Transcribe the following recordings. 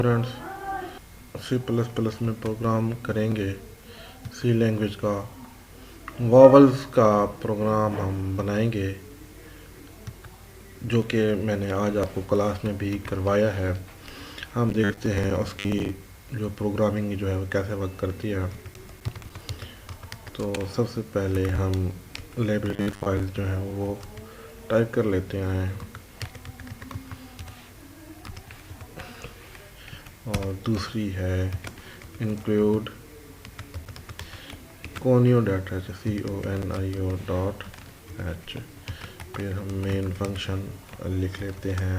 Friends, C plus plus में programme करेंगे। सी language का वॉवल्स का प्रोग्राम हम बनाएंगे, जो कि मैंने आज आपको क्लास में भी करवाया है। हम देखते हैं उसकी जो प्रोग्रामिंग जो है वो कैसे वर्क करती है। तो सबसे पहले हम लाइब्रेरी फाइल जो है वो टाइप कर लेते हैं, और दूसरी है include conio dot h, CONIO dot H. फिर हम मेन फंक्शन लिख लेते हैं।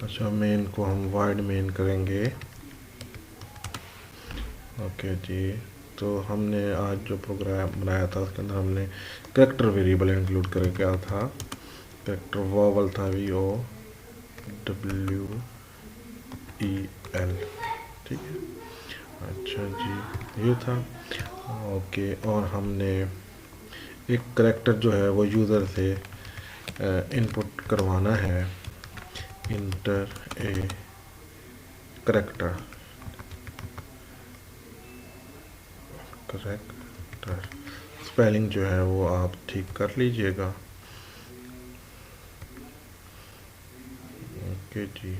अच्छा, मेन को हम वाइड मेन करेंगे। ओके जी। तो हमने आज जो प्रोग्राम बनाया था उसके अंदर हमने करेक्टर वेरिएबल इंक्लूड कर क्या था। करेक्टर वॉवल था, VOWEL, ठीक है। अच्छा जी, ये था। ओके, और हमने एक करेक्टर जो है वो यूज़र से इनपुट करवाना है। Inter a character character spelling जो है वो आप ठीक कर लीजिएगा। ओके जी।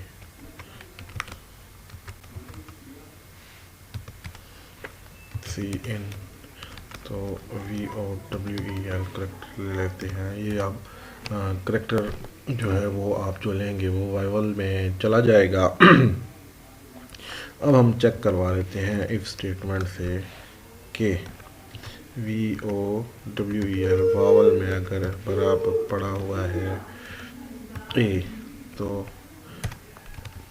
सी इन तो VOWEL करेक्टर ले लेते हैं। ये आप करेक्टर जो है वो आप जो लेंगे वो वाइवल में चला जाएगा। अब हम चेक करवा लेते हैं इफ स्टेटमेंट से कि VOWEL वावल में अगर बराबर पड़ा हुआ है ए, तो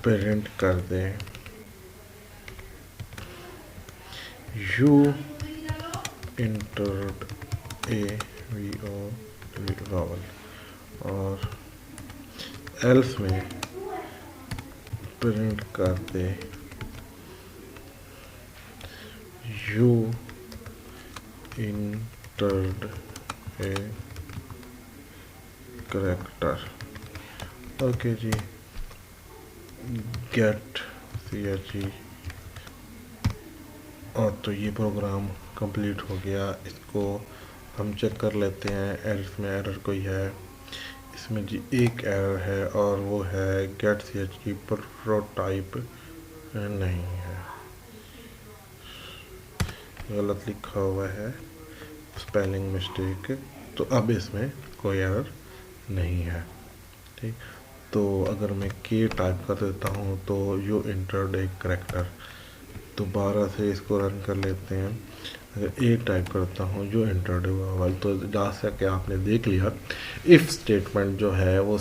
प्रिंट कर दें you entered a VOWEL vowel, और एल्स में प्रिंट कर दे you entered a character. Okay जी, गेट CHE। और तो ये प्रोग्राम कंप्लीट हो गया। इसको हम चेक कर लेते हैं एरर में एरर कोई है। इसमें जी एक एरर है, और वो है गेट CHE प्रोटोटाइप नहीं है, गलत लिखा हुआ है, स्पेलिंग मिस्टेक। तो अब इसमें कोई एरर नहीं है, ठीक। तो अगर मैं के टाइप कर देता हूँ तो यू इंटर्ड एक करेक्टर, दोबारा से इसको रन कर लेते हैं। अगर ए टाइप करता हूँ जो इंटर्ड हुआ, तो जा सके आपने देख लिया इफ स्टेटमेंट जो है वो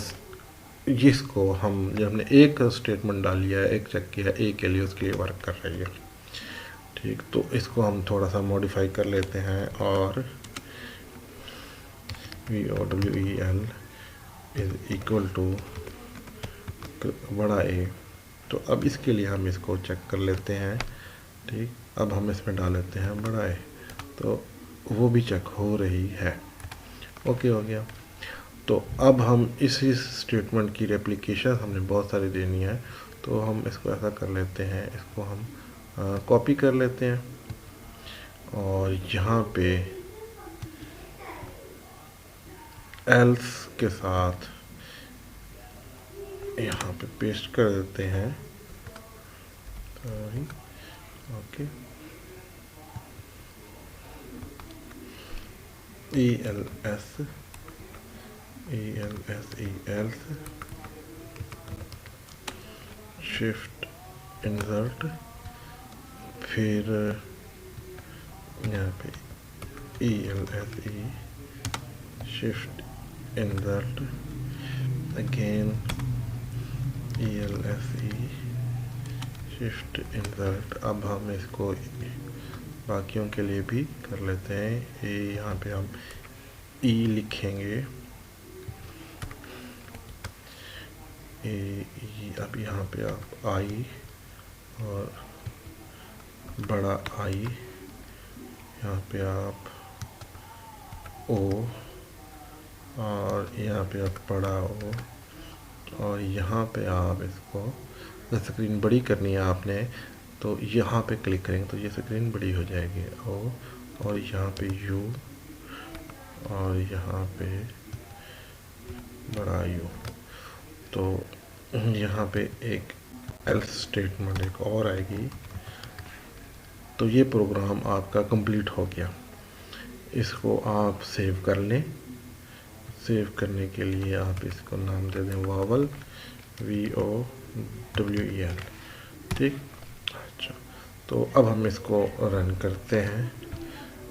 जिसको हम जब हमने एक स्टेटमेंट डाली है, एक चेक किया ए के लिए, उसके लिए वर्क कर रही है, ठीक। तो इसको हम थोड़ा सा मॉडिफाई कर लेते हैं, और VOWEL इज इक्वल टू बड़ा ए। तो अब इसके लिए हम इसको चेक कर लेते हैं, ठीक। अब हम इसमें डाल लेते हैं बड़ा ए, तो वो भी चेक हो रही है। ओके, हो गया। तो अब हम इसी स्टेटमेंट की रेप्लिकेशन हमने बहुत सारी देनी है, तो हम इसको ऐसा कर लेते हैं, इसको हम कॉपी कर लेते हैं, और यहाँ पे एल्स के साथ यहाँ पे पेस्ट कर देते हैं। Okay, ELS else shift insert, फिर यहाँ पे ELSE shift insert, again ELSE shift insert. अब हम इसको बाकियों के लिए भी कर लेते हैं। यहाँ पे हम ई लिखेंगे, अब यहाँ पे आप आई और बड़ा आई, यहाँ पे आप ओ, और यहाँ पे आप बड़ा ओ, और यहाँ पे आप इसको, स्क्रीन बड़ी करनी है आपने तो यहाँ पे क्लिक करेंगे तो ये स्क्रीन बड़ी हो जाएगी। और यहाँ पे यू, और यहाँ पे बड़ा यू। तो यहाँ पे एक एल्स स्टेटमेंट एक और आएगी। तो ये प्रोग्राम आपका कंप्लीट हो गया। इसको आप सेव कर लें। सेव करने के लिए आप इसको नाम दे दें वावल, VOWEL। ठीक, अच्छा। तो अब हम इसको रन करते हैं।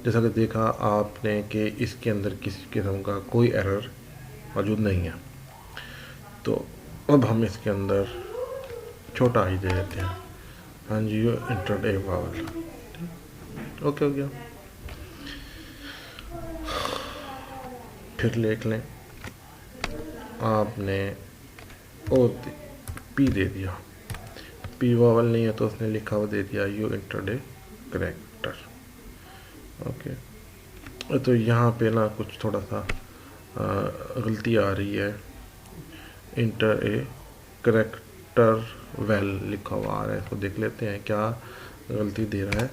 जैसा कि देखा आपने कि इसके अंदर किसी किस्म का कोई एरर मौजूद नहीं है। तो अब हम इसके अंदर छोटा ही दे देते हैं, हाँ जी, you entered a vowel. Okay हो गया। फिर लिख लें आपने ओ पी दे दिया, पी वावल नहीं है तो उसने लिखा हुआ दे दिया you entered a character. Okay, तो यहाँ पे ना कुछ थोड़ा सा गलती आ रही है। इंटर ए करेक्टर वेल लिखा हुआ आ रहा है, इसको देख लेते हैं क्या गलती दे रहा है।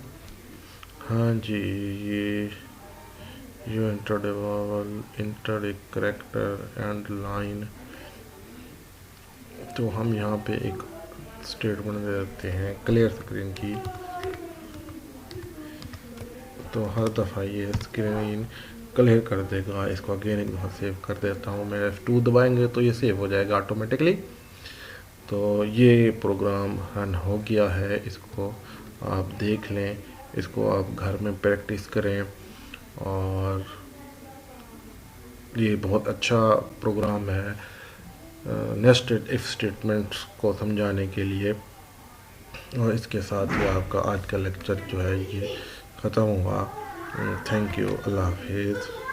हाँ जी, ये you entered a vowel, entered a character and line. तो हम यहाँ पे एक स्टेटमेंट दे देते हैं क्लियर स्क्रीन की। तो हर दफ़ा ये स्क्रीन क्लियर कर देगा। इसको अगेन एक बार सेव कर देता हूँ मैं, F2 दबाएंगे तो ये सेव हो जाएगा ऑटोमेटिकली। तो ये प्रोग्राम रन हो गया है, इसको आप देख लें, इसको आप घर में प्रैक्टिस करें। और ये बहुत अच्छा प्रोग्राम है नेस्टेड इफ स्टेटमेंट्स को समझाने के लिए। और इसके साथ ही आपका आज का लेक्चर जो है ये ख़त्म हुआ। थैंक यू, अल्लाह हाफिज़।